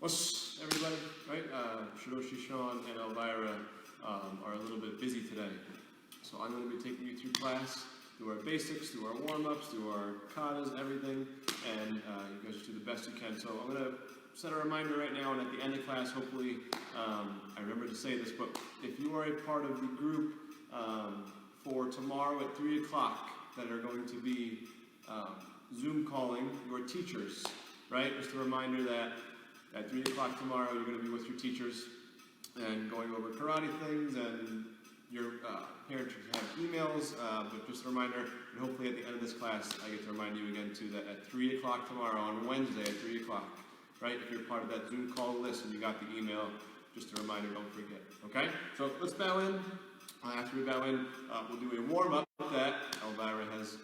What's everybody, right? Shiroshi, Sean, and Elvira are a little bit busy today. So I'm going to be taking you through class, through our basics, through our warm-ups, through our katas, everything, and you guys just do the best you can. So I'm going to set a reminder right now, and at the end of class, hopefully, I remember to say this, but if you are a part of the group for tomorrow at 3 o'clock that are going to be Zoom calling your teachers, right? Just a reminder that at 3 o'clock tomorrow, you're going to be with your teachers and going over karate things, and your parents should have emails, but just a reminder, and hopefully at the end of this class, I get to remind you again too, that at 3 o'clock tomorrow, on Wednesday at 3 o'clock, right? If you're part of that Zoom call list and you got the email, just a reminder, don't forget, okay? So let's bow in. After we bow in, we'll do a warm-up that Elvira has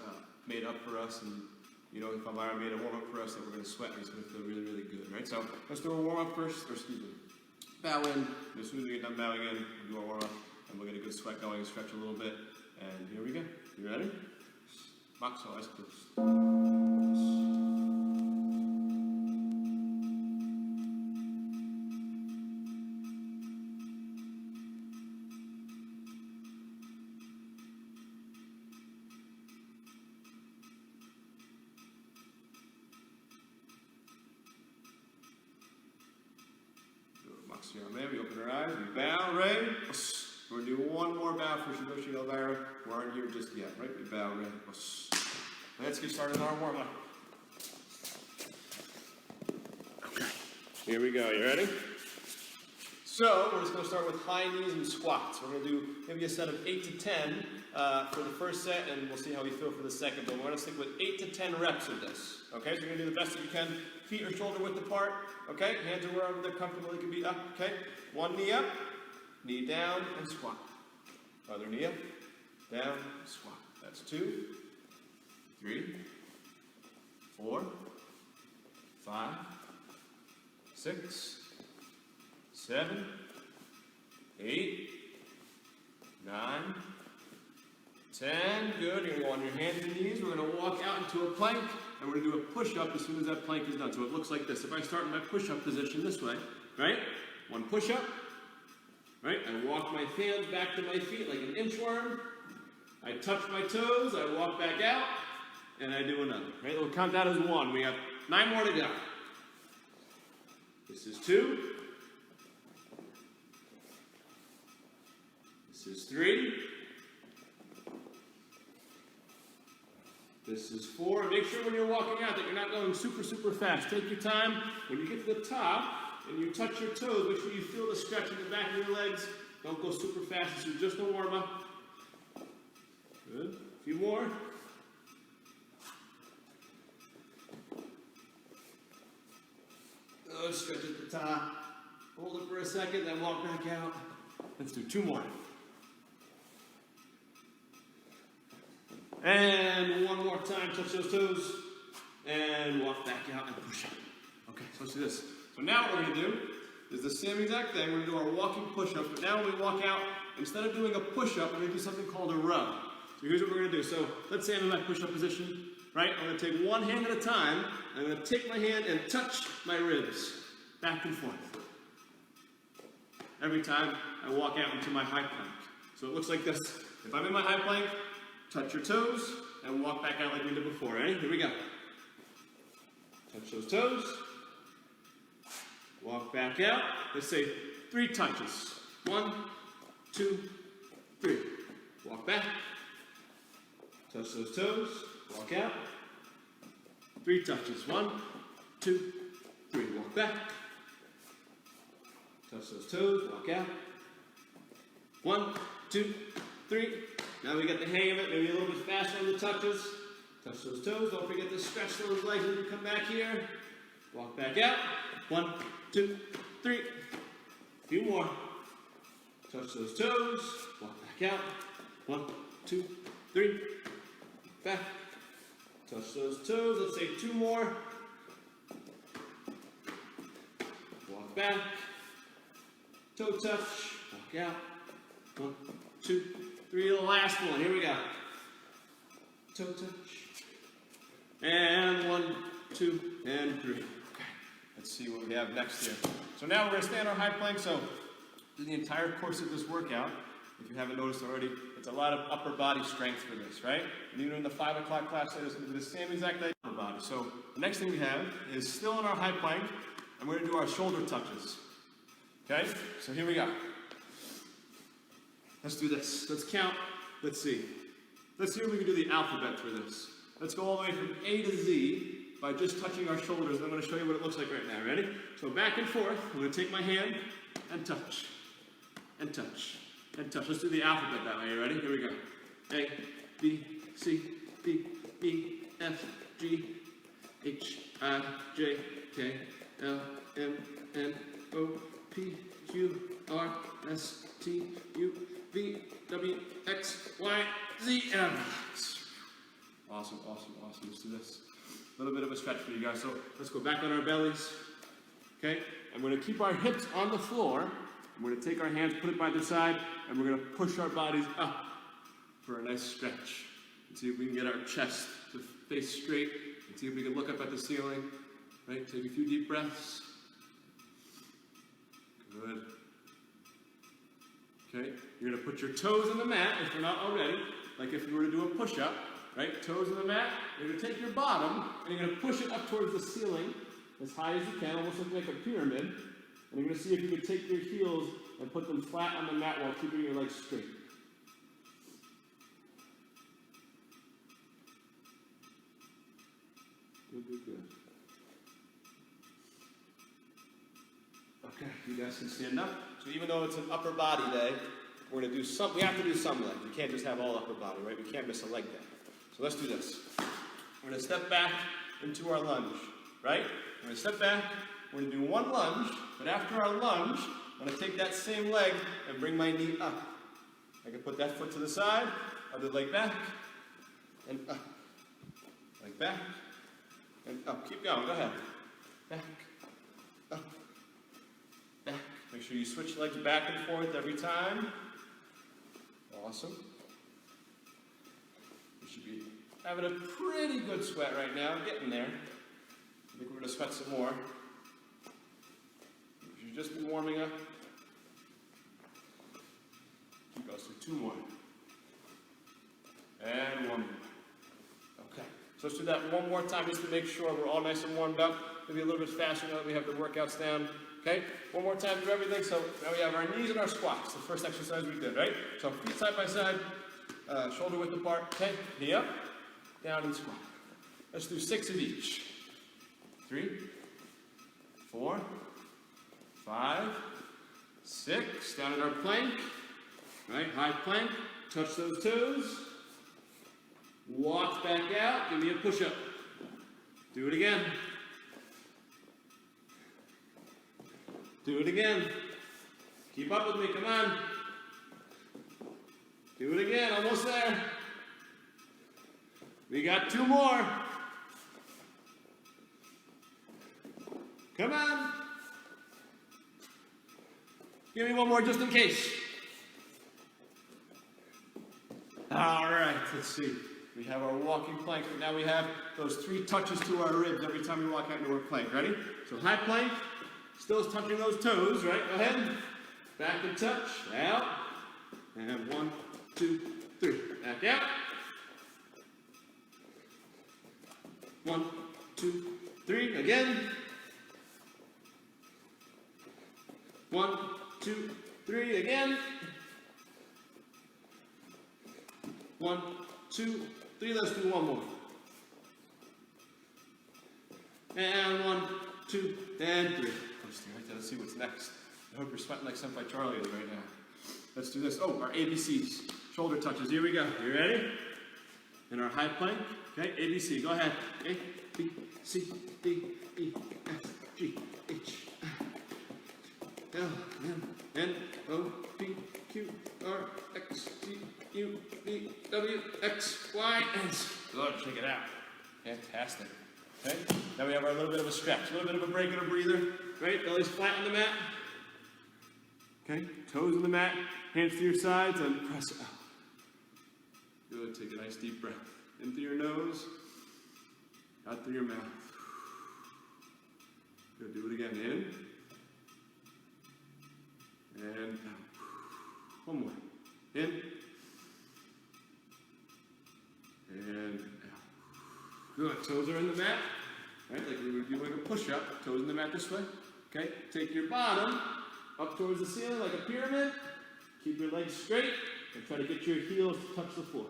made up for us, and you know, if Elvira made a warm-up for us, that we're going to sweat, and it's going to feel really, really good, right? So let's do a warm-up first, or excuse me, bow in, and as soon as we get done bowing in, we'll do our warm-up, and we'll get a good sweat going, stretch a little bit, and here we go. You ready? Maxo, eyes closed. We open our eyes, we bow, right? We're going to do one more bow for Shiroshi Elvira. We aren't here just yet, right? We bow, right? Let's get started on our warm-up. Okay, here we go. You ready? So, we're just going to start with high knees and squats. We're going to do maybe a set of 8 to 10 for the first set, and we'll see how we feel for the second, but we're going to stick with 8 to 10 reps of this. Okay, so you're going to do the best that you can. Feet or shoulder width apart. Okay, hands are wherever they're comfortable, they can be up. Okay, one knee up, knee down, and squat. Other knee up, down, squat. That's 2, 3, 4, 5, 6, 7, 8, 9, 10. Good. You're going to go on your hands and knees. We're going to walk out into a plank, and we're going to do a push-up as soon as that plank is done. So it looks like this. If I start in my push-up position this way, right? One push-up, right? I walk my hands back to my feet like an inchworm. I touch my toes. I walk back out, and I do another. Right? We'll count that as 1. We have 9 more to go. This is 2. This is 3. This is 4. Make sure when you're walking out that you're not going super, super fast. Take your time. When you get to the top and you touch your toes, make sure you feel the stretch in the back of your legs. Don't go super fast. This is just a warm-up. Good. A few more. Good. Stretch at the top. Hold it for a second, then walk back out. Let's do 2 more. And one more time, touch those toes, and walk back out and push up. Okay, so let's do this. So now what we're going to do is the same exact thing. We're going to do our walking push-ups, but now when we walk out, instead of doing a push-up, we're going to do something called a row. So here's what we're going to do. So let's say I'm in my push-up position, right? I'm going to take one hand at a time. I'm going to take my hand and touch my ribs, back and forth. Every time I walk out into my high plank. So it looks like this. If I'm in my high plank, touch your toes, and walk back out like we did before. Ready? Here we go. Touch those toes. Walk back out. Let's say 3 touches. 1, 2, 3. Walk back. Touch those toes. Walk out. 3 touches. 1, 2, 3. Walk back. Touch those toes. Walk out. 1, 2, 3. Now we get the hang of it, maybe a little bit faster on the touches. Touch those toes. Don't forget to stretch those legs when you come back here. Walk back out. 1, 2, 3. A few more. Touch those toes. Walk back out. 1, 2, 3. Back. Touch those toes. Let's say 2 more. Walk back. Toe touch. Walk out. 1, 2, 3, the last one. Here we go. Toe touch. And 1, 2, and 3. Okay. Let's see what we have next here. So now we're going to stay on our high plank. So do the entire course of this workout. If you haven't noticed already, it's a lot of upper body strength for this, right? And even in the 5 o'clock class, it's going to be the same exact idea upper body. So the next thing we have is still in our high plank, and we're going to do our shoulder touches. Okay? So here we go. Let's do this. Let's count. Let's see. Let's see if we can do the alphabet for this. Let's go all the way from A to Z by just touching our shoulders. I'm going to show you what it looks like right now. Ready? So back and forth. I'm going to take my hand and touch. And touch. And touch. Let's do the alphabet that way. Ready? Here we go. A, B, C, D, E, F, G, H, I, J, K, L, M, N, O, P, Q, R, S, T, U, V, W, X, Y, Z, and awesome, awesome, awesome. Let's do this. A little bit of a stretch for you guys. So let's go back on our bellies. Okay? And we're going to keep our hips on the floor. And we're going to take our hands, put it by the side, and we're going to push our bodies up for a nice stretch. And see if we can get our chest to face straight. And see if we can look up at the ceiling. Right? Take a few deep breaths. Good. Okay? You're going to put your toes in the mat if you're not already. Like if you were to do a push-up. Right? Toes in the mat. You're going to take your bottom and you're going to push it up towards the ceiling as high as you can, almost looking like a pyramid. And you're going to see if you can take your heels and put them flat on the mat while keeping your legs straight. Good, good, good. Okay, you guys can stand up. So even though it's an upper body day, we're going to do some, we have to do some leg. We can't just have all upper body, right? We can't miss a leg day. So let's do this. We're going to step back into our lunge, right? We're going to step back. We're going to do one lunge, but after our lunge, I'm going to take that same leg and bring my knee up. I can put that foot to the side, other leg back, and up. Like back, and up. Keep going. Go ahead. Back, up, back. Make sure you switch legs back and forth every time. Awesome. You should be having a pretty good sweat right now, getting there. I think we're going to sweat some more. You should just be warming up. Keep going, so 2 more. And 1 more. Okay, so let's do that one more time just to make sure we're all nice and warmed up. Maybe a little bit faster now that we have the workouts down. Okay, one more time, do everything. So now we have our knees and our squats, the first exercise we did, right? So feet side by side, shoulder width apart. Okay, knee up, down and squat. Let's do 6 of each. 3, 4, 5, 6. Down in our plank. Right, high plank. Touch those toes. Walk back out. Give me a push-up. Do it again. Do it again. Keep up with me, come on. Do it again, almost there. We got 2 more. Come on. Give me 1 more just in case. All right, let's see. We have our walking plank, but now we have those 3 touches to our ribs every time we walk out into our plank. Ready? So high plank. Still touching those toes, right? Go ahead. Back and touch. Out. And 1, 2, 3. Back out. 1, 2, 3. Again. 1, 2, 3. Again. 1, 2, 3. Let's do 1 more. And 1, 2, and 3. Let's see what's next. I hope you're sweating like Senpai Charlie is right now. Let's do this. Oh, our ABCs. Shoulder touches. Here we go. You ready? In our high plank. Okay, ABC. Go ahead. A, B, C, D, E, F, G, H, I, L, M, N, O, P, Q, R, X, T, U, V, W, X, Y, and good. Check it out. Fantastic. Okay, now we have our little bit of a stretch, a little bit of a break and a breather, right? Belly's flat on the mat. Okay, toes on the mat, hands to your sides, and press out. Good, take a nice deep breath. In through your nose, out through your mouth. Good, do it again. In. And out. One more. In. And out. Good. Toes are in the mat. Right, like we would do like a push-up. Toes in the mat this way. Okay. Take your bottom up towards the ceiling like a pyramid. Keep your legs straight and try to get your heels to touch the floor.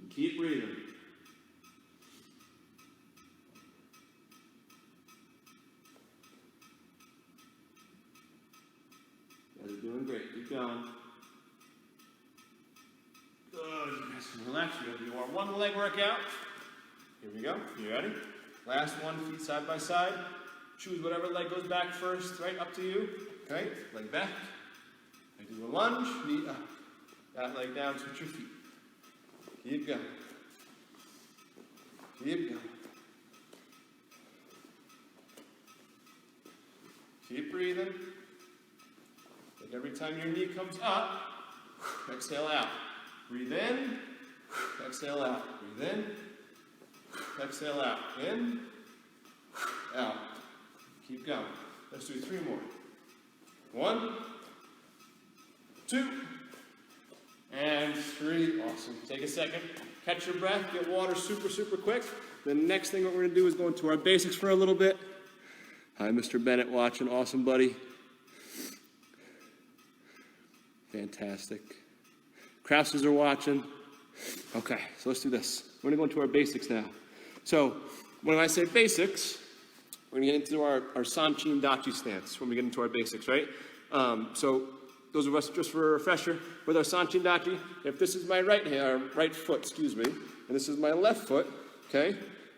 And keep breathing. You guys are doing great. Keep going. Good. You guys can relax. We're going to do our one leg workout. Here we go. You ready? Last one, feet side by side. Choose whatever leg goes back first, right? Up to you. Okay? Leg back. I do a lunge, knee up. That leg down, switch your feet. Keep going. Keep going. Keep breathing. Like every time your knee comes up, exhale out. Breathe in, exhale out. Breathe in, exhale out. In, out. Keep going. Let's do 3 more. 1, 2, and 3. Awesome. Take a second. Catch your breath. Get water super, super quick. The next thing what we're going to do is go into our basics for a little bit. Hi, Mr. Bennett watching. Awesome, buddy. Fantastic. Crouses are watching. Okay, so let's do this. We're going to go into our basics now. So when I say basics, we're going to get into our Sanchin Dachi stance when we get into our basics, right? So those of us, just for a refresher, with our Sanchin Dachi, if this is my right foot, and this is my left foot, okay?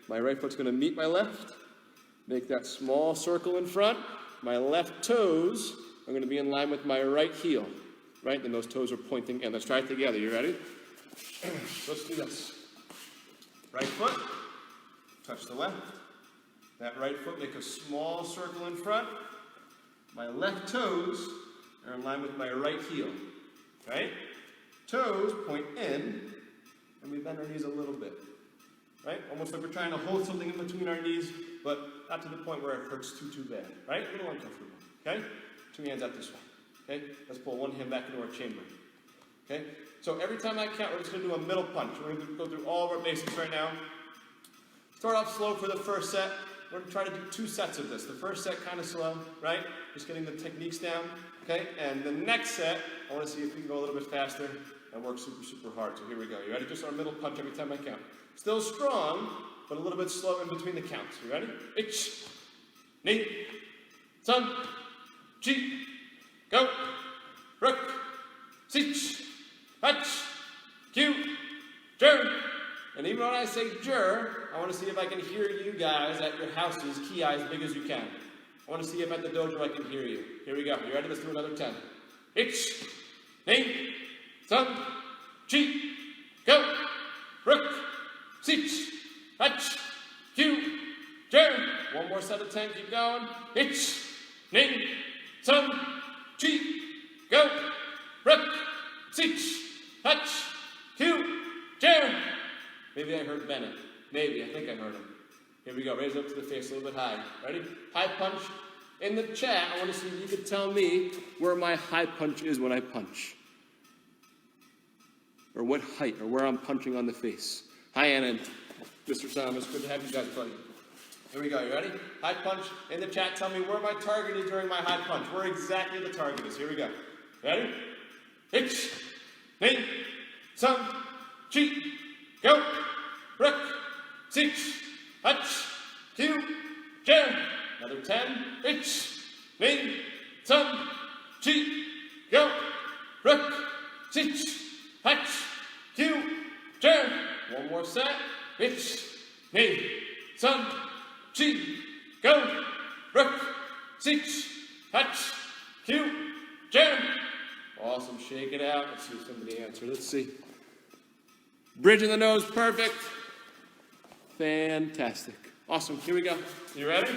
My right foot's going to meet my left, make that small circle in front. My left toes are going to be in line with my right heel, right? And those toes are pointing in. Let's try it together. You ready? Let's do this. Right foot, touch the left. That right foot, make a small circle in front. My left toes are in line with my right heel, right? Toes point in, and we bend our knees a little bit, right? Almost like we're trying to hold something in between our knees, but not to the point where it hurts too bad, right? A little uncomfortable, okay? 2 hands out this way, okay? Let's pull one hand back into our chamber, okay? So every time I count, we're just going to do a middle punch. We're going to go through all of our basics right now. Start off slow for the first set. We're going to try to do 2 sets of this. The first set kind of slow, right? Just getting the techniques down, okay? And the next set, I want to see if we can go a little bit faster and work super, super hard. So here we go. You ready? Just our middle punch every time I count. Still strong, but a little bit slow in between the counts. You ready? Ich, ni, sun, chi, go, rook, sich, hutch, cue, turn. And even when I say jur, I want to see if I can hear you guys at your houses, ki as big as you can. I want to see if at the dojo I can hear you. Here we go. You ready? Let's do another 10. Ich, ni, sun, chi, go, rook, sich, hutch, cue, turn. One more set of 10. Keep going. Ich, ni, sun, chi, go, rook, sich, hutch, cue, turn. Maybe I heard Bennett. Maybe. I think I heard him. Here we go. Raise up to the face a little bit high. Ready? High punch. In the chat, I want to see if you could tell me where my high punch is when I punch. Or what height, or where I'm punching on the face. Hi, Anna and Mr. Thomas. Good to have you guys, buddy. Here we go. You ready? High punch. In the chat, tell me where my target is during my high punch. Where exactly the target is. Here we go. Ready? Ich, ni, sun, chi, go, rook, sich, hutch, cue, turn. Another 10. Ich, ni, sun, chi, go, rook, sich, hutch, cue, turn. One more set. Ich, ni, sun, chi, go, rook, sich, hutch, cue, turn. Awesome. Shake it out. Let's see if somebody answers. Let's see. Bridge in the nose, perfect. Fantastic. Awesome, here we go. You ready?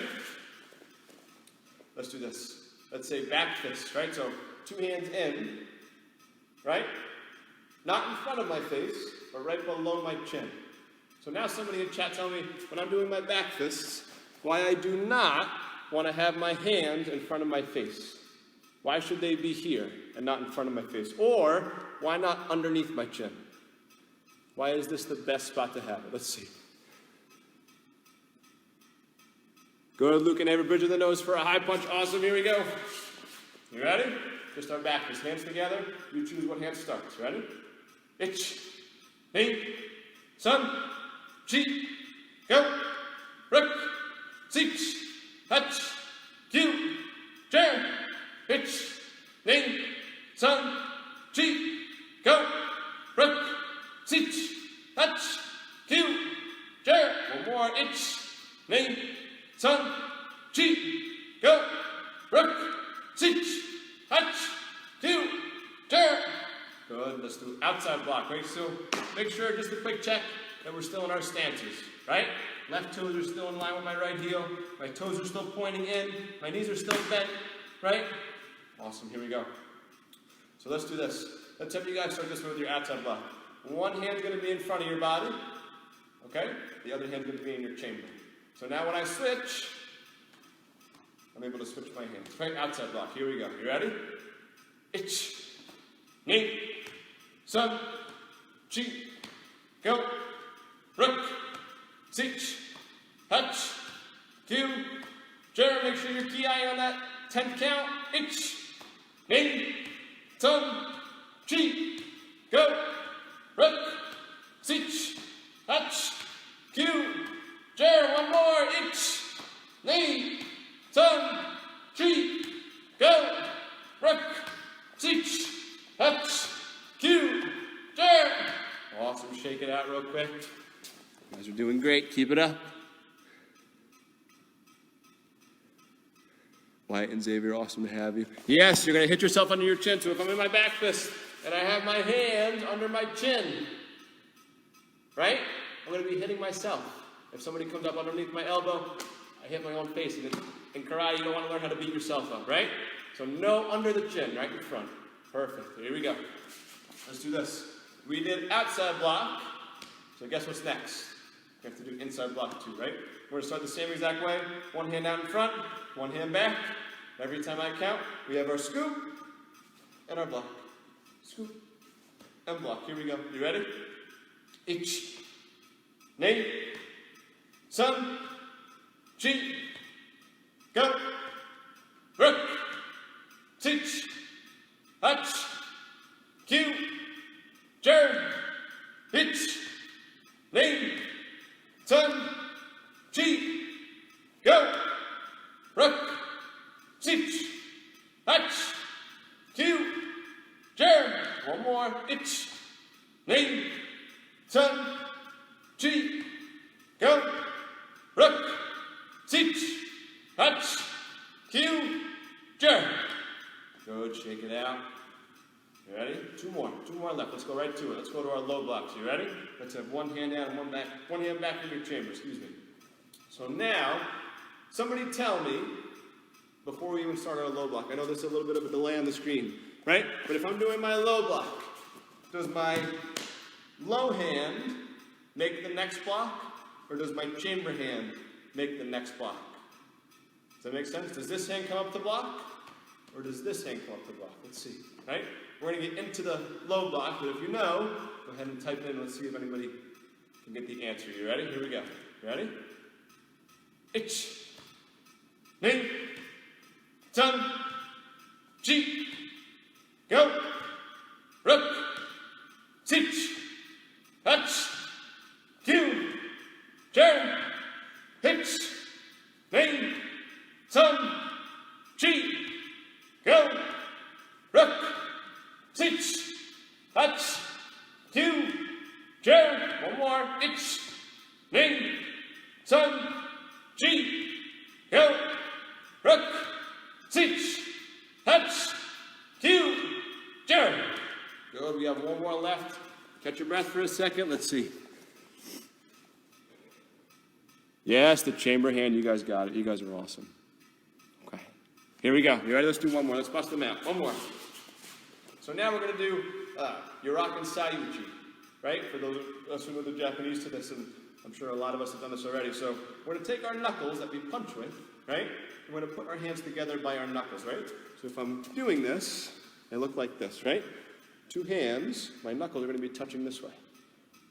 Let's do this. Let's say back fist, right? So 2 hands in, right? Not in front of my face, but right below my chin. So now somebody in chat tell me, when I'm doing my back fists, why I do not want to have my hands in front of my face. Why should they be here and not in front of my face? Or why not underneath my chin? Why is this the best spot to have it? Let's see. Good, Luke and Avery, bridge of the nose for a high punch. Awesome, here we go. You ready? Just our back, just hands together. You choose what hand starts. Ready? Ich, knee, sun, chi, go, rook, sich, touch, cue, chair, ich, knee, sun, chi, go, rook, sich, touch, cue, chair. One more. Ich, knee, sun, chi, go, rook, sich, touch, cue, chair. Good. Let's do outside block. Right? So make sure, just a quick check, that we're still in our stances. Right? Left toes are still in line with my right heel. My toes are still pointing in. My knees are still bent. Right? Awesome. Here we go. So let's do this. Let's have you guys start this with your outside block. One hand's going to be in front of your body. Okay? The other hand's going to be in your chamber. So now when I switch, I'm able to switch my hands. Right? Outside block. Here we go. You ready? Ich, knee, sun, chi, go, rook, sich, touch, cue, chair. Make sure you're key-eyeing on that 10th count. Ich, knee, sun, chi, go, rook, sich, touch, cue, chair. One more. Ich, knee, sun, chi, go, rook, sich, touch, cue, chair. Awesome. Shake it out real quick. You guys are doing great. Keep it up. Wyatt and Xavier, awesome to have you. Yes, you're going to hit yourself under your chin. So if I'm in my back fist and I have my hands under my chin, right? I'm going to be hitting myself. If somebody comes up underneath my elbow, I hit my own face. And in karate, you don't want to learn how to beat yourself up, right? So no under the chin, right in front. Perfect. Here we go. Let's do this. We did outside block. So guess what's next? We have to do inside block too, right? We're going to start the same exact way. One hand out in front, one hand back. Every time I count, we have our scoop and our block. Scoop and block. Here we go. You ready? Ich, knee, sun, chi, go, rook, sich, touch, cue, chair, ich, knee, sun, chi, go, rook, sich, touch, cue, chair. One more. Ich, knee, sun, chi, go, rook, sich, touch, cue, chair. Good. Shake it out. You ready? Two more left. Let's go right to it. Let's go to our low blocks. You ready? Let's have one hand down and one hand back in your chamber. Excuse me. So now, somebody tell me, before we even start our low block, I know there's a little bit of a delay on the screen, right? But if I'm doing my low block, does my low hand make the next block, or does my chamber hand make the next block? Does that make sense? Does this hand come up to block, or does this hand come up to block? Let's see, right? We're going to get into the low block, but if you know, go ahead and type in. Let's see if anybody can get the answer. You ready? Here we go. You ready? Ich, knee, sun, chi, go, rook, sich, touch, cue, chair, hitch, knee, sun, chi, go, rook, sich, touch, cue, chair. One more. Ich, knee, sun, chi, go, rook, sich, touch, cue, chair. Good. We have one more left. Catch your breath for a second. Let's see. Yes, the chamber hand. You guys got it. You guys are awesome. Okay. Here we go. You ready? Let's do one more. Let's bust them out. One more. So now we're going to do Yurakan Sayuchi, right? For those of us who know the Japanese to this, and I'm sure a lot of us have done this already. So we're going to take our knuckles that we punch with, right? We're going to put our hands together by our knuckles, right? So if I'm doing this, they look like this, right? Two hands, my knuckles are going to be touching this way,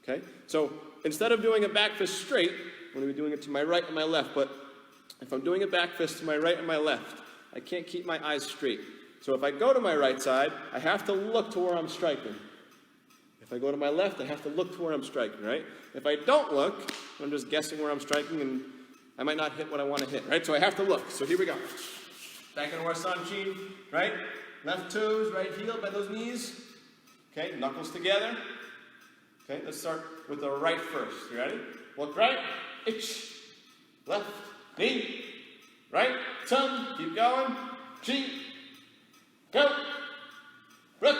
okay? So instead of doing a back fist straight, I'm going to be doing it to my right and my left, but if I'm doing a back fist to my right and my left, I can't keep my eyes straight. So if I go to my right side, I have to look to where I'm striking. If I go to my left, I have to look to where I'm striking, right? If I don't look, I'm just guessing where I'm striking, and I might not hit what I want to hit, right? So I have to look. So here we go. Back into our Sanchin, right? Left toes, right heel by those knees. Okay, knuckles together. Okay, let's start with the right first. You ready? Look right, itch, left, knee, right, tongue, keep going, chi, go, rook,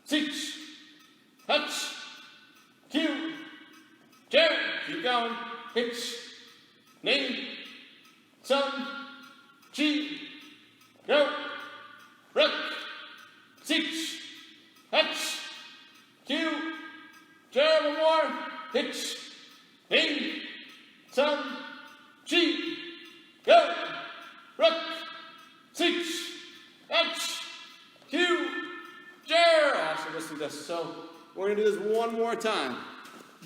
teach, touch, cue, jab, keep going, hitch, knee, tongue, chi, go, rook, teach, touch, cue, jab, one more, hitch, knee, tongue, chi, go, rook, teach, touch, cue, jab. Awesome, let's do this. So we're going to do this one more time,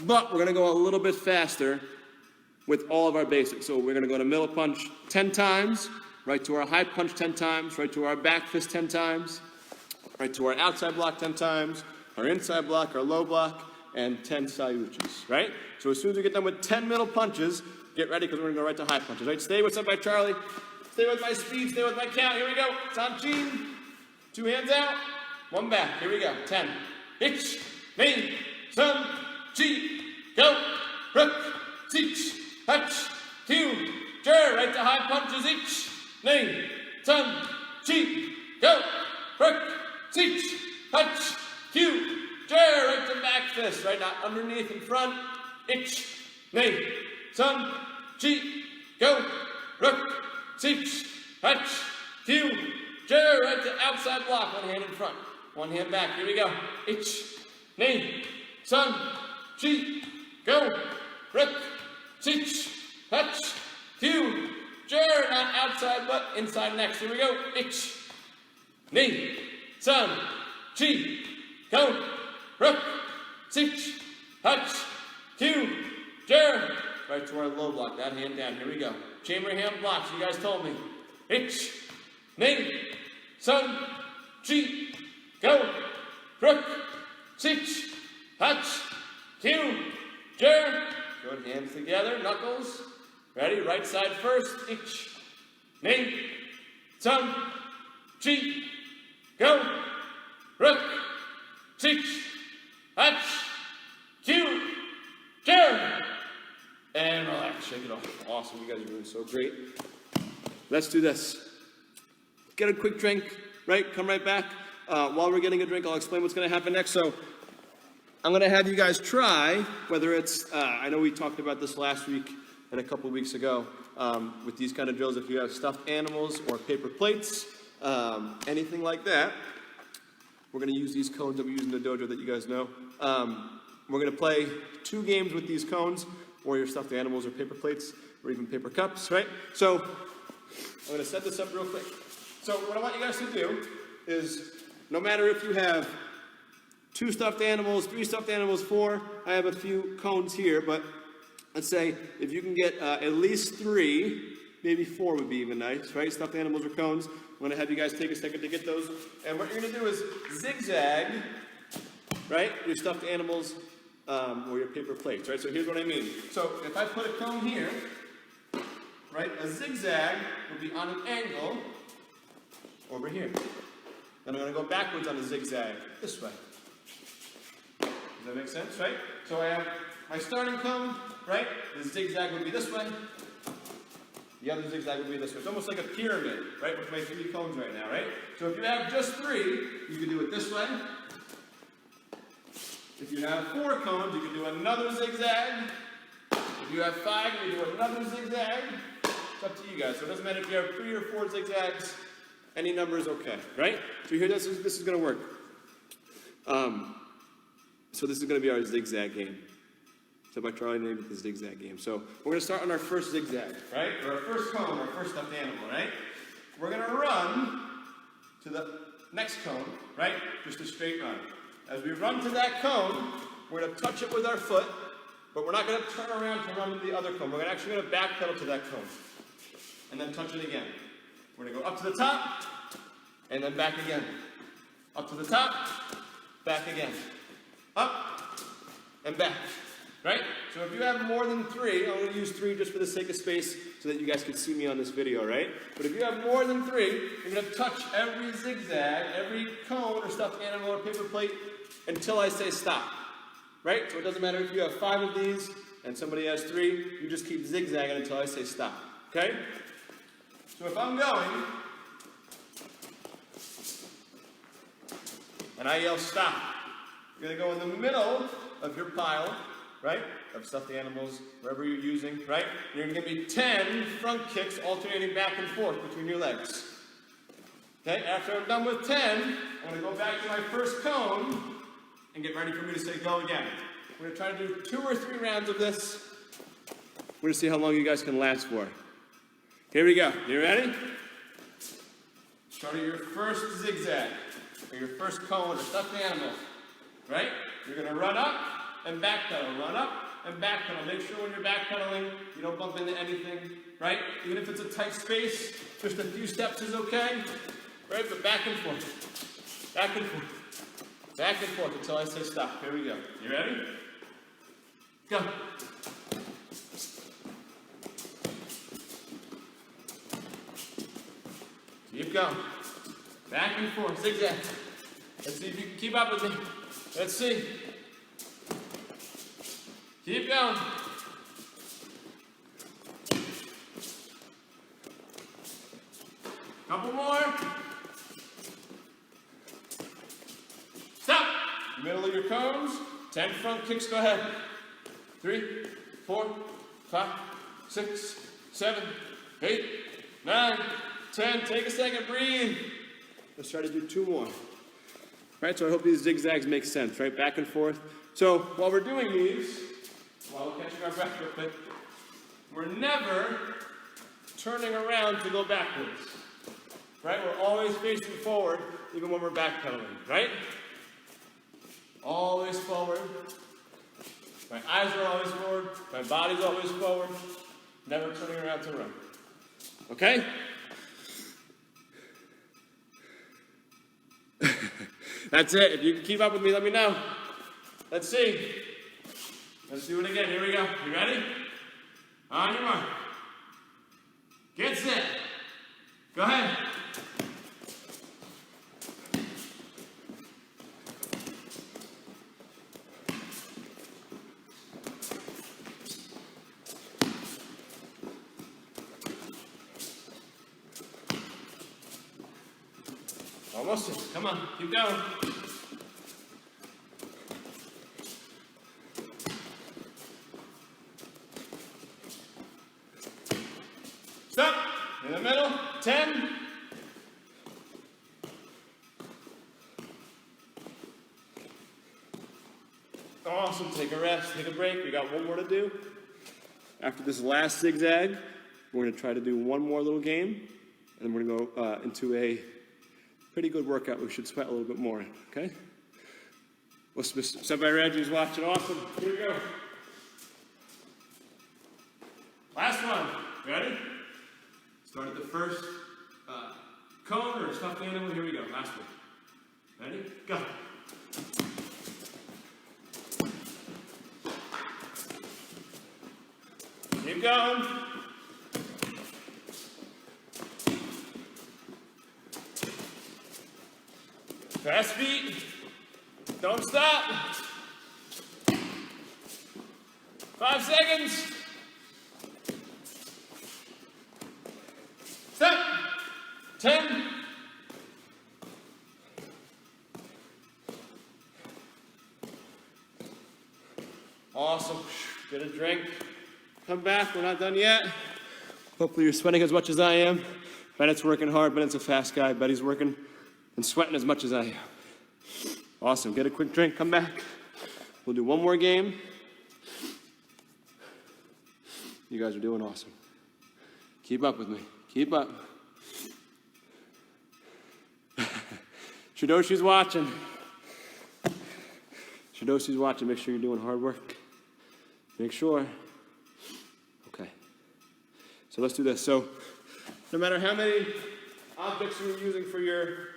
but we're going to go a little bit faster with all of our basics. So we're going to go to middle punch 10 times, right to our high punch 10 times, right to our back fist 10 times, right to our outside block 10 times, our inside block, our low block, and 10 sayuchis, right? So as soon as we get done with 10 middle punches, get ready because we're going to go right to high punches, right? Stay with by Charlie. Stay with my speed, stay with my count. Here we go. Sanchin. 2 hands out, 1 back. Here we go. 10. Hitch, knee, sun, chi, go, rook, teach, touch, cue, jar, right to high punches each. Knee, sun, chi, go, rook, teach, touch, cue, jar, right to back fist, right now underneath in front, itch, knee, sun, chi, go, rook, teach, touch, cue, jar, right to outside block, 1 hand in front, 1 hand back, here we go, itch, knee, sun, chi, go, rook, teach, touch, cue, jar, not outside but inside next, here we go, itch, knee, sun, chi, go, rook, teach, touch, cue, jar, right to our low block, that hand down, here we go, chamber hand blocks, you guys told me, itch, knee, sun, chi, go, rook, teach, touch, cue, jar, good, hands together, knuckles, ready, right side first, itch, knee, sun, chi, go, rook, teach, touch, cue, jar, and relax, shake it off. Awesome, you guys are doing so great. Let's do this. Get a quick drink, right, come right back. While we're getting a drink, I'll explain what's going to happen next. So I'm going to have you guys try, whether it's, I know we talked about this last week and a couple weeks ago, with these kind of drills, if you have stuffed animals or paper plates, anything like that, we're going to use these cones that we use in the dojo that you guys know. We're going to play 2 games with these cones, or your stuffed animals or paper plates, or even paper cups, right? So I'm going to set this up real quick. So what I want you guys to do is, no matter if you have 2 stuffed animals, 3 stuffed animals, 4, I have a few cones here, but let's say if you can get at least 3, maybe 4 would be even nice, right? Stuffed animals or cones. I'm going to have you guys take a second to get those. And what you're going to do is zigzag, right, your stuffed animals or your paper plates, right? So here's what I mean. So if I put a cone here, right, a zigzag would be on an angle over here. Then I'm going to go backwards on a zigzag this way. Does that make sense, right? So I have my starting cone, right? The zigzag would be this way. The other zigzag would be this way. It's almost like a pyramid, right, with my 3 cones right now, right? So if you have just 3, you can do it this way. If you have 4 cones, you can do another zigzag. If you have 5, you can do another zigzag. It's up to you guys. So it doesn't matter if you have 3 or 4 zigzags. Any number is okay, right? So here, this is going to work. So this is going to be our zigzag game. So by Charlie named it the zigzag game. So we're going to start on our first zigzag, right? Or our first cone, our first stuffed animal, right? We're going to run to the next cone, right? Just a straight run. As we run to that cone, we're going to touch it with our foot, but we're not going to turn around to run to the other cone. We're actually going to backpedal to that cone and then touch it again. We're going to go up to the top and then back again. Up to the top, back again. Up and back. Right? So if you have more than 3, I'm going to use 3 just for the sake of space so that you guys can see me on this video, right? But if you have more than 3, you're going to touch every zigzag, every cone or stuffed animal or paper plate until I say stop. Right? So it doesn't matter if you have 5 of these and somebody has 3, you just keep zigzagging until I say stop. Okay? So if I'm going and I yell stop, you're going to go in the middle of your pile, right, of stuffed animals, wherever you're using, right? And you're going to give me 10 front kicks alternating back and forth between your legs. Okay, after I'm done with 10, I'm going to go back to my first cone and get ready for me to say go again. We're going to try to do 2 or 3 rounds of this. We're going to see how long you guys can last for. Here we go. You ready? Start your first zigzag, or your first cone or stuffed animal, right? You're going to run up and backpedal, run up and backpedal. Make sure when you're backpedaling, you don't bump into anything, right? Even if it's a tight space, just a few steps is okay, right? But back and forth, back and forth, back and forth until I say stop. Here we go. You ready? Go. Keep going. Back and forth, zigzag. Let's see if you can keep up with me. Let's see. Keep going. Couple more. Stop. Middle of your cones. 10 front kicks, go ahead. 3, 4, 5, 6, 7, 8, 9, 10. Take a second, breathe. Let's try to do 2 more. Right, so I hope these zigzags make sense, right? Back and forth. So while we're doing these, while we're catching our breath real quick, we're never turning around to go backwards. Right? We're always facing forward, even when we're backpedaling, right? Always forward. My eyes are always forward. My body's always forward. Never turning around to run. Okay? That's it. If you can keep up with me, let me know. Let's see. Let's do it again. Here we go. You ready? On your mark. Get set. Go ahead. Almost. Come on. Keep going. Stop. In the middle. 10. Awesome. Take a rest. Take a break. We got 1 more to do. After this last zigzag, we're going to try to do 1 more little game. And then we're going to go into a pretty good workout. We should sweat a little bit more. Okay? Well, somebody Reggie's watching. Awesome. Here we go. Last one. Ready? Start at the first cone or stuffed animal. Here we go. Last one. Ready? Go. Keep going. Fast feet. Don't stop. 5 seconds. Stop. 10. Awesome. Get a drink. Come back. We're not done yet. Hopefully you're sweating as much as I am. Bennett's working hard. Bennett's a fast guy. Betty's working and sweating as much as I am. Awesome. Get a quick drink. Come back. We'll do 1 more game. You guys are doing awesome. Keep up with me. Keep up. Shidoshi's watching. Shidoshi's watching. Make sure you're doing hard work. Make sure. Okay. So let's do this. So no matter how many objects you're using for your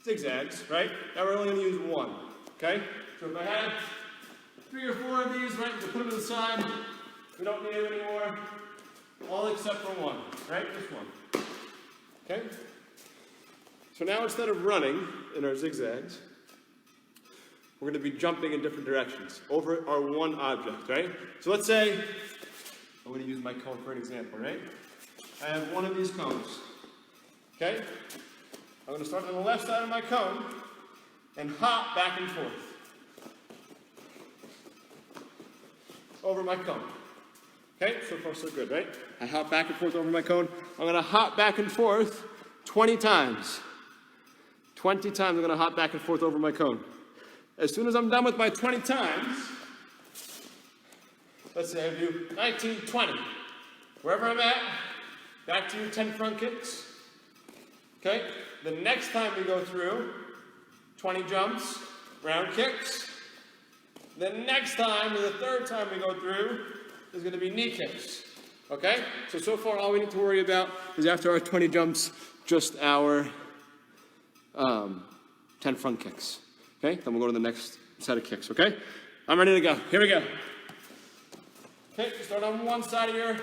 zigzags, right? Now we're only going to use one. Okay? So if I had 3 or 4 of these, right, to put them to the side, we don't need them anymore. All except for one, right? This one. Okay? So now instead of running in our zigzags, we're going to be jumping in different directions over our one object, right? So let's say, I'm going to use my cone for an example, right? I have one of these cones. Okay? I'm going to start on the left side of my cone and hop back and forth over my cone. Okay, so far so good, right? I hop back and forth over my cone. I'm going to hop back and forth 20 times. 20 times I'm going to hop back and forth over my cone. As soon as I'm done with my 20 times, let's say I do 19, 20. Wherever I'm at, back to your 10 front kicks. Okay? The next time we go through, 20 jumps, round kicks. The next time, or the third time we go through, is going to be knee kicks. Okay? So far all we need to worry about is after our 20 jumps, just our 10 front kicks. Okay? Then we'll go to the next set of kicks. Okay? I'm ready to go. Here we go. Okay, start on one side of your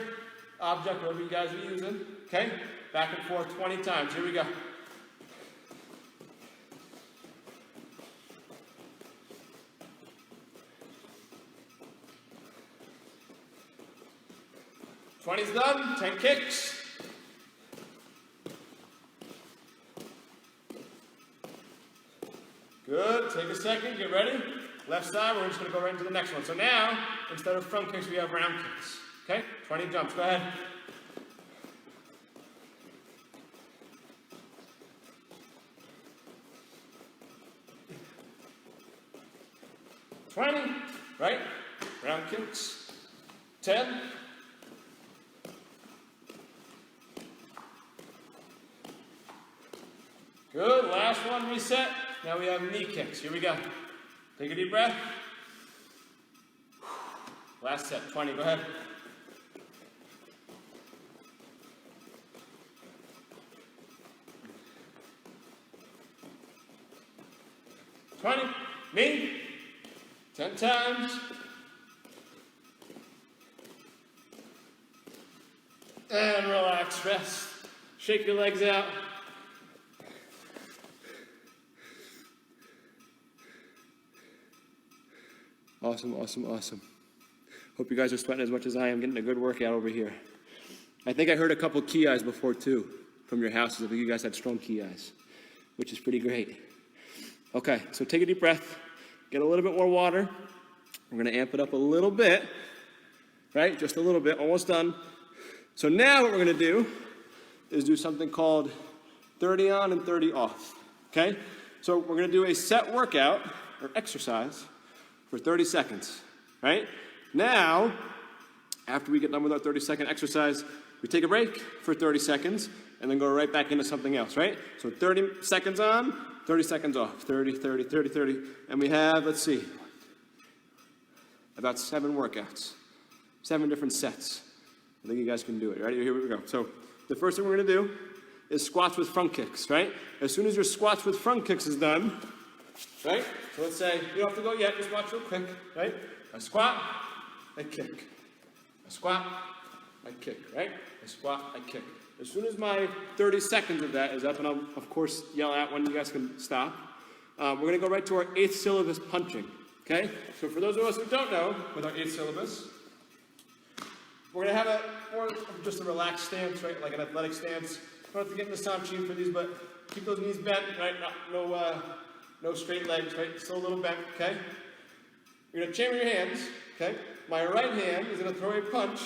object, whatever you guys are using. Okay? Back and forth 20 times. Here we go. Twenty's done. 10 kicks. Good. Take a second. Get ready. Left side. We're just going to go right into the next one. So now, instead of front kicks, we have round kicks. Okay? 20 jumps. Go ahead. Right? Round kicks. 10. Good. Last one, reset. Now we have knee kicks. Here we go. Take a deep breath. Last set, 20. Go ahead. Knee. 10 times. And relax, rest. Shake your legs out. Awesome, awesome, awesome. Hope you guys are sweating as much as I am, getting a good workout over here. I think I heard a couple key eyes before too, from your houses. I think you guys had strong key eyes, which is pretty great. Okay, so take a deep breath, get a little bit more water. We're gonna amp it up a little bit, right? Just a little bit, almost done. So now what we're gonna do is do something called 30 on and 30 off, okay? So we're gonna do a set workout, or exercise, for 30 seconds, right? Now, after we get done with our 30-second exercise, we take a break for 30 seconds and then go right back into something else, right? So 30 seconds on, 30 seconds off, 30, 30, 30, 30. And we have, let's see, about 7 workouts, 7 different sets. I think you guys can do it, right? Here we go. So the first thing we're gonna do is squats with front kicks, right? As soon as your squats with front kicks is done, right? So let's say, you don't have to go yet, just watch real quick, right? I squat, I kick. I squat, I kick, right? I squat, I kick. As soon as my 30 seconds of that is up, and I'll, of course, yell out when you guys can stop, we're going to go right to our 8th syllabus punching, okay? So for those of us who don't know, with our 8th syllabus, we're going to have just a relaxed stance, right? Like an athletic stance. Don't have to get in the Samchin for these, but keep those knees bent, right? No straight legs, right? Still a little bent, okay? You're going to chamber your hands, okay? My right hand is going to throw a punch.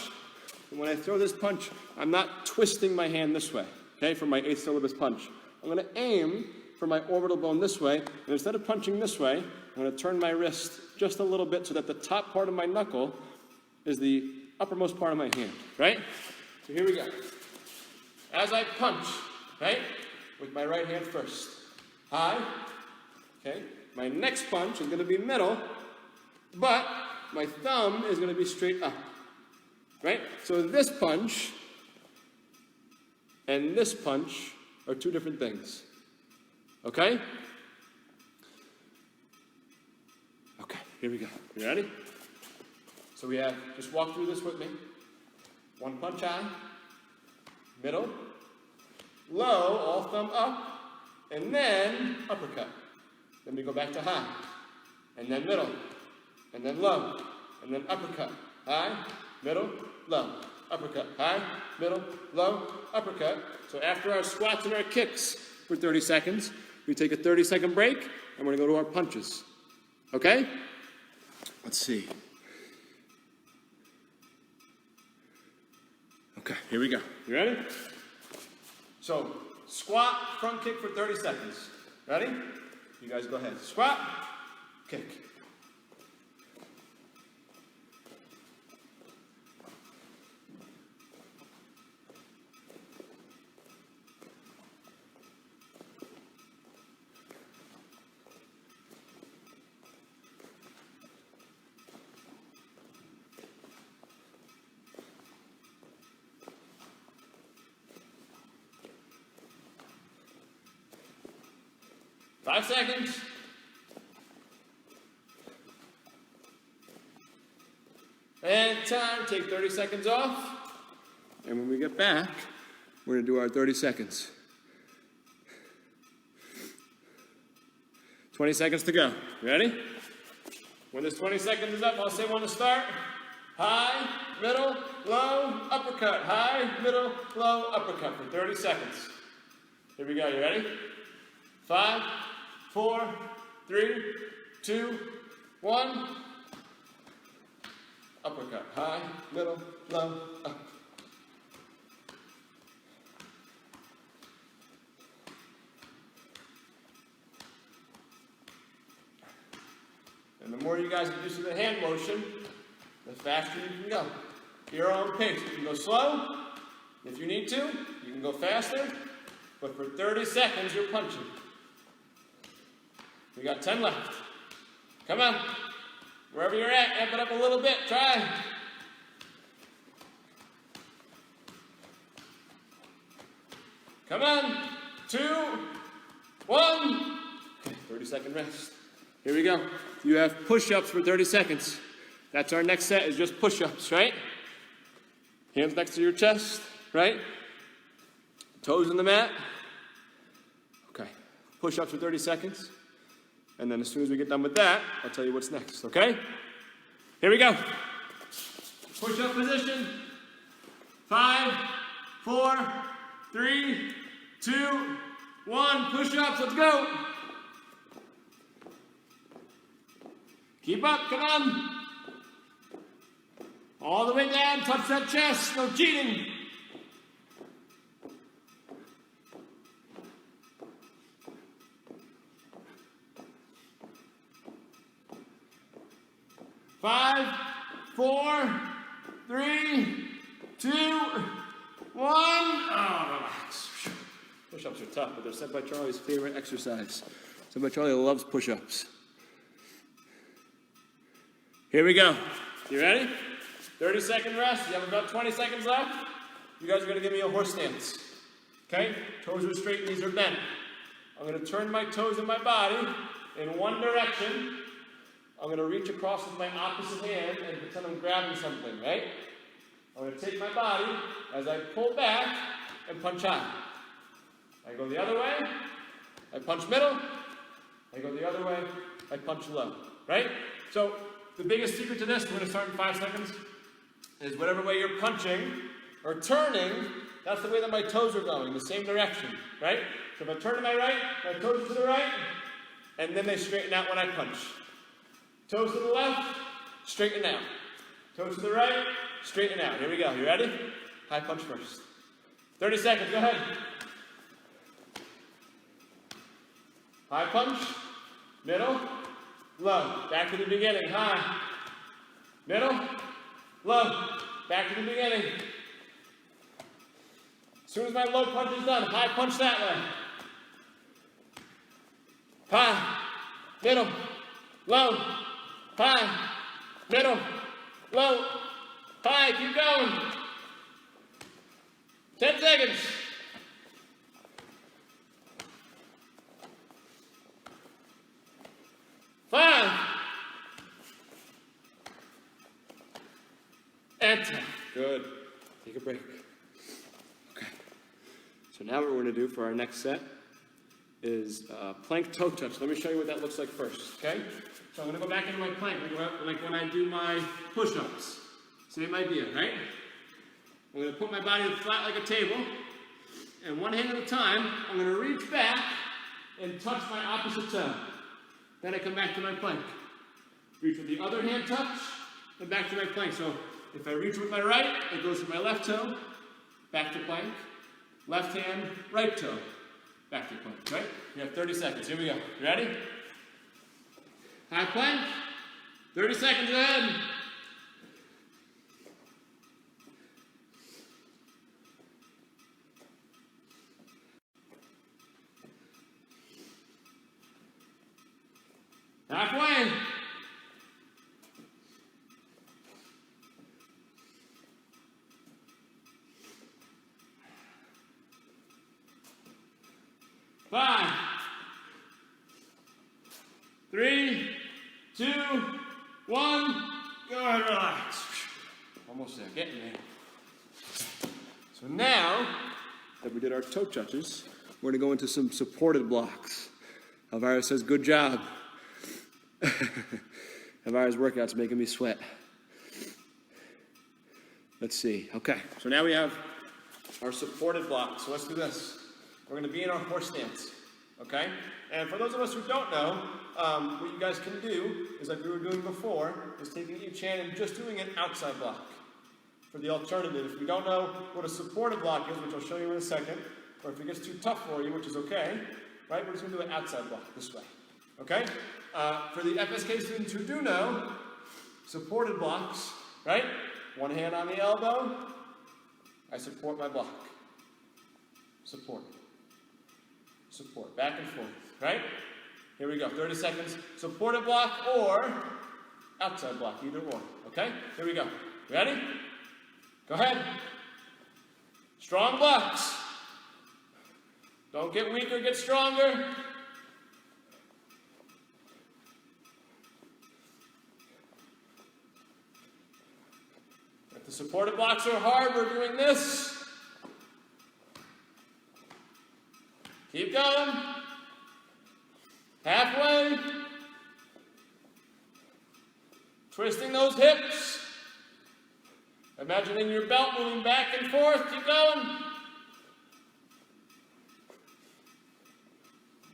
And when I throw this punch, I'm not twisting my hand this way, okay, for my 8th syllabus punch. I'm going to aim for my orbital bone this way, and instead of punching this way, I'm going to turn my wrist just a little bit so that the top part of my knuckle is the uppermost part of my hand, right? So here we go. As I punch, right, with my right hand first. High, okay? My next punch is going to be middle, but my thumb is going to be straight up, right? So this punch and this punch are two different things, okay? Okay, here we go. You ready? So we have, just walk through this with me. One punch high, middle, low, all thumb up, and then uppercut. Then we go back to high, and then middle, and then low, and then uppercut. High, middle, low, uppercut. High, middle, low, uppercut. So after our squats and our kicks for 30 seconds, we take a 30-second break, and we're going to go to our punches. Okay? Let's see. Okay, here we go. You ready? So, squat, front kick for 30 seconds. Ready? You guys go ahead. Squat, kick. Five seconds. And time. Take 30 seconds off. And when we get back, we're going to do our 30 seconds. 20 seconds to go. Ready? When this 20 seconds is up, I'll say when to start. High, middle, low, uppercut. High, middle, low, uppercut for 30 seconds. Here we go. You ready? 5, 4, 3, 2, 1. Uppercut. High, middle, low, up. And the more you guys get used to the hand motion, the faster you can go. Your own pace. You can go slow. If you need to, you can go faster. But for 30 seconds, you're punching. We got 10 left. Come on. Wherever you're at, amp it up a little bit. Try. Come on. 2, 1. Okay, 30-second rest. Here we go. You have push-ups for 30 seconds. That's our next set, is just push-ups, right? Hands next to your chest, right? Toes on the mat. Okay. Push-ups for 30 seconds. And then as soon as we get done with that, I'll tell you what's next, okay? Here we go. Push-up position. 5, 4, 3, 2, 1. Push-ups, let's go. Keep up, come on. All the way down, touch that chest, no cheating. Five, 4, 3, 2, 1. Oh, relax. Push-ups are tough, but they're Senpai Charlie's favorite exercise. Senpai Charlie loves push-ups. Here we go. You ready? 30-second rest. You have about 20 seconds left. You guys are going to give me a horse stance. Okay? Toes are straight, knees are bent. I'm going to turn my toes and my body in one direction. I'm going to reach across with my opposite hand and pretend I'm grabbing something, right? I'm going to take my body as I pull back and punch high. I go the other way. I punch middle. I go the other way. I punch low, right? So the biggest secret to this, we're going to start in 5 seconds, is whatever way you're punching or turning, that's the way that my toes are going, the same direction, right? So if I turn to my right, my toes are to the right, and then they straighten out when I punch. Toes to the left, straighten out. Toes to the right, straighten out. Here we go. You ready? High punch first. 30 seconds. Go ahead. High punch. Middle. Low. Back to the beginning. High. Middle. Low. Back to the beginning. As soon as my low punch is done, high punch that way. High, middle, low, high, middle, low, high. Keep going. 10 seconds. Five. And 10. Good. Take a break. Okay. So now what we're going to do for our next set is plank toe touch. Let me show you what that looks like first, okay? So I'm going to go back into my plank, like when I do my push-ups. Same idea, right? I'm going to put my body flat like a table, and one hand at a time, I'm going to reach back and touch my opposite toe. Then I come back to my plank. Reach with the other hand touch, and back to my plank. So if I reach with my right, it goes to my left toe, back to plank, left hand, right toe, back to plank, right? You have 30 seconds. Here we go. You ready? High plank. 30 seconds ahead. Halfway. Five, 3, 2, 1. Good, relax. Almost there, getting there. So now that we did our toe touches, we're going to go into some supported blocks. Elvira says, good job. Elvira's workout's making me sweat. Let's see. Okay, so now we have our supported blocks. So let's do this. We're going to be in our horse stance, okay? And for those of us who don't know, what you guys can do is, like we were doing before, is taking each hand and just doing an outside block. For the alternative, if we don't know what a supported block is, which I'll show you in a second, or if it gets too tough for you, which is okay, right? We're just going to do an outside block this way, okay? For the FSK students who do know, supported blocks, right? One hand on the elbow, I support my block. Support. Support, back and forth, right? Here we go, 30 seconds. Supported block or outside block, either or, okay? Here we go. Ready? Go ahead. Strong blocks. Don't get weaker, get stronger. If the supported blocks are hard, we're doing this. Keep going. Halfway. Twisting those hips. Imagining your belt moving back and forth. Keep going.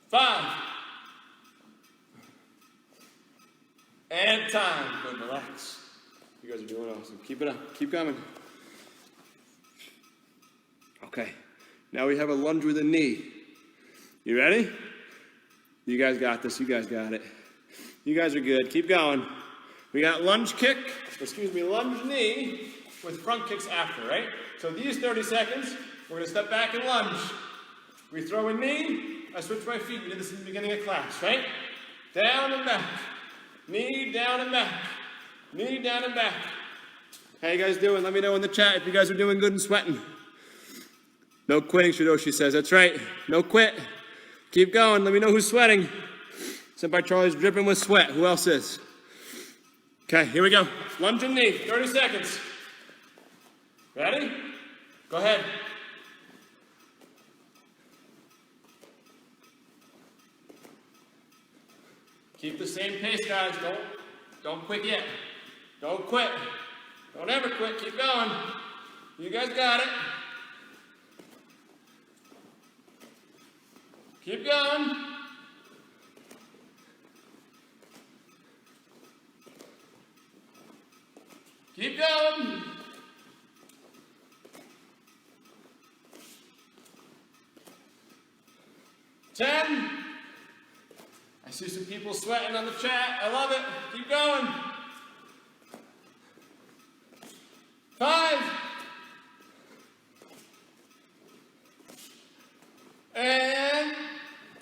5. And time. Good, relax. You guys are doing awesome. Keep it up. Keep coming. Okay. Now we have a lunge with a knee. You ready? You guys got this. You guys got it. You guys are good. Keep going. We got lunge kick, lunge knee with front kicks after, right? So these 30 seconds, we're going to step back and lunge. We throw a knee. I switch my feet. We did this in the beginning of class, right? Down and back. Knee, down and back. Knee, down and back. How you guys doing? Let me know in the chat if you guys are doing good and sweating. No quitting, Shidoshi says. That's right. No quit. Keep going. Let me know who's sweating. Senpai Charlie's dripping with sweat. Who else is? Okay, here we go. Lunge and knee. 30 seconds. Ready? Go ahead. Keep the same pace, guys. Don't quit yet. Don't quit. Don't ever quit. Keep going. You guys got it. Keep going. Keep going. Ten. I see some people sweating on the chat. I love it. Keep going. 5.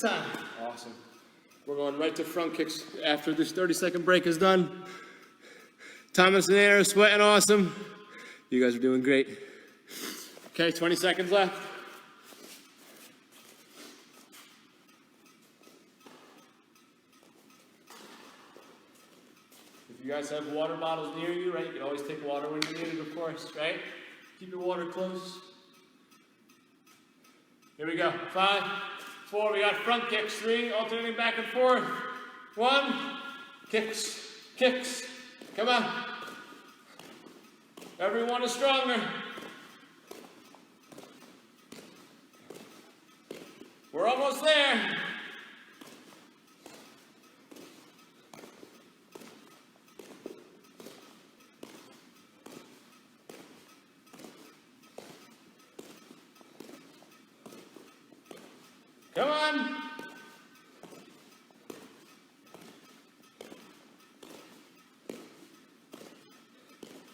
time. Awesome. We're going right to front kicks after this 30-second break is done. Thomas and Anna are sweating awesome. You guys are doing great. Okay, 20 seconds left. If you guys have water bottles near you, right, you can always take water when you need it, of course, right? Keep your water close. Here we go. 5, 4, we got front kicks. 3, alternating back and forth. 1, kicks, kicks. Come on. Everyone is stronger. We're almost there. Come on.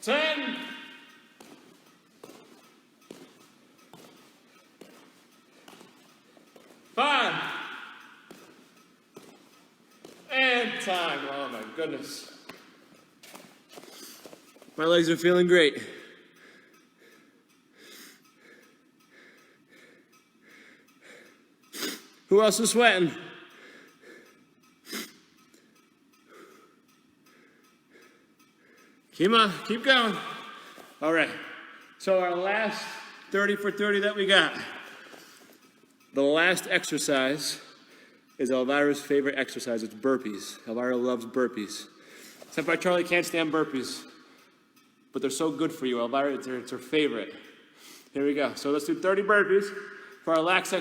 Ten. 5. And time. Oh my goodness. My legs are feeling great. Who else is sweating? Keep on, keep going. All right, so our last 30 for 30 that we got. The last exercise is Elvira's favorite exercise. It's burpees. Elvira loves burpees. Senpai Charlie can't stand burpees, but they're so good for you. Elvira, it's her favorite. Here we go. So let's do 30 burpees for our last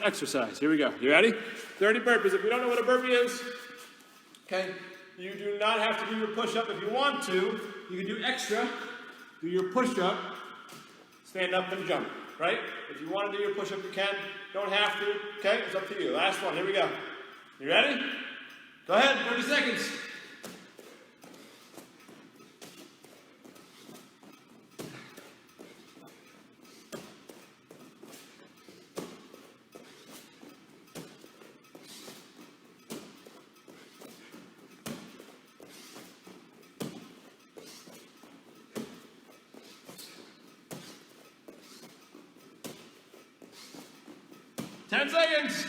exercise. Here we go. You ready? 30 burpees. If you don't know what a burpee is, okay, you do not have to do your push-up. If you want to, you can do extra. Do your push-up, stand up and jump, right? If you want to do your push-up, you can. Don't have to, okay? It's up to you. Last one. Here we go. You ready? Go ahead. 30 seconds. Ten seconds.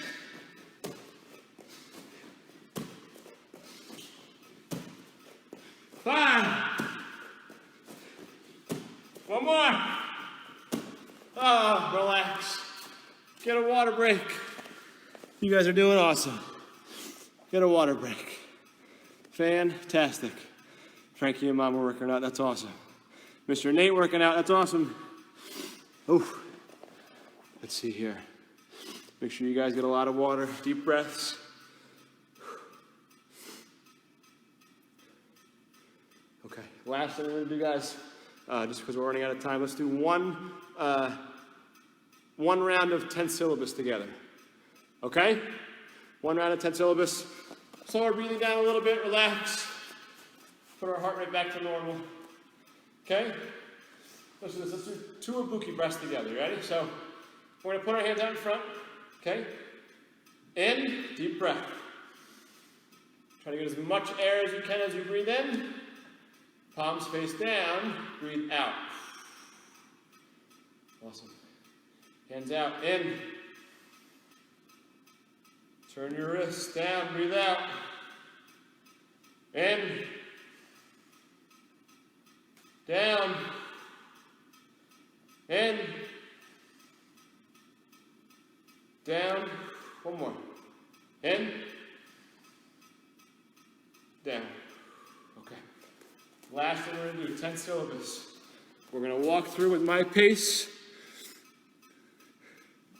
Five. One more. Oh, relax. Get a water break. You guys are doing awesome. Get a water break. Fantastic. Frankie and Mom are working out. That's awesome. Mr. Nate working out. That's awesome. Oh, let's see here. Make sure you guys get a lot of water. Deep breaths. Okay, last thing we're gonna do, guys, just because we're running out of time, let's do one round of 10 syllabus together. Okay? One round of 10 syllabus. Slow our breathing down a little bit, relax. Put our heart rate back to normal. Okay? Let's do this. Let's do 2 Ibuki breaths together. You ready? So we're gonna put our hands out in front. Okay? In, deep breath. Try to get as much air as you can as you breathe in. Palms face down, breathe out. Awesome. Hands out, in. Turn your wrists down, breathe out. In. Down. In. Down. One more. In. Down. Okay. Last thing we're going to do, 10 syllabus. We're going to walk through with my pace.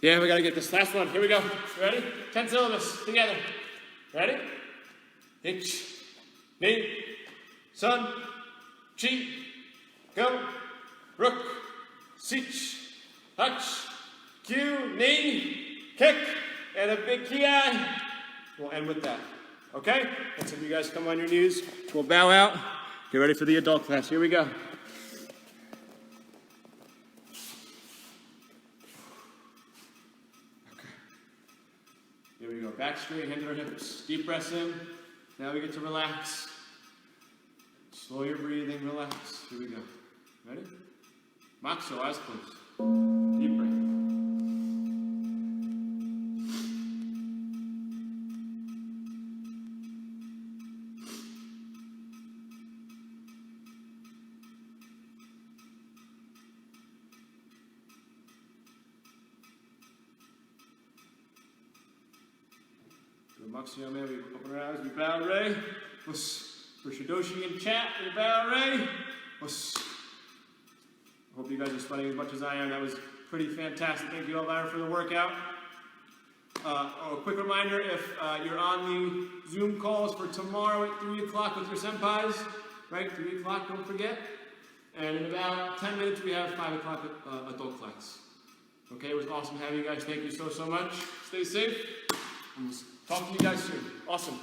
Yeah, we got to get this last one. Here we go. Ready? 10 syllabus together. Ready? Ich, ni, sun, chi, go, rook, sich, hutch, cue, knee, kick, and a big ki. We'll end with that. Okay? Let's have you guys come on your knees. We'll bow out. Get ready for the adult class. Here we go. Okay. Here we go. back straight, hands at our hips. Deep breaths in. Now we get to relax. Slow your breathing, relax. Here we go. Ready? Maxo, eyes closed. Deep breath. Maxio, man, we open our eyes, we bow, Ray. For Shidoshi in chat, we bow, Ray. Hope you guys are sweating as much as I am. That was pretty fantastic. Thank you, Elvira, for the workout. A quick reminder, if you're on the Zoom calls for tomorrow at 3 o'clock with your senpais, right? 3 o'clock, don't forget. And in about 10 minutes, we have 5 o'clock adult class. Okay, it was awesome having you guys. Thank you so much. Stay safe. And we'll talk to you guys soon. Awesome.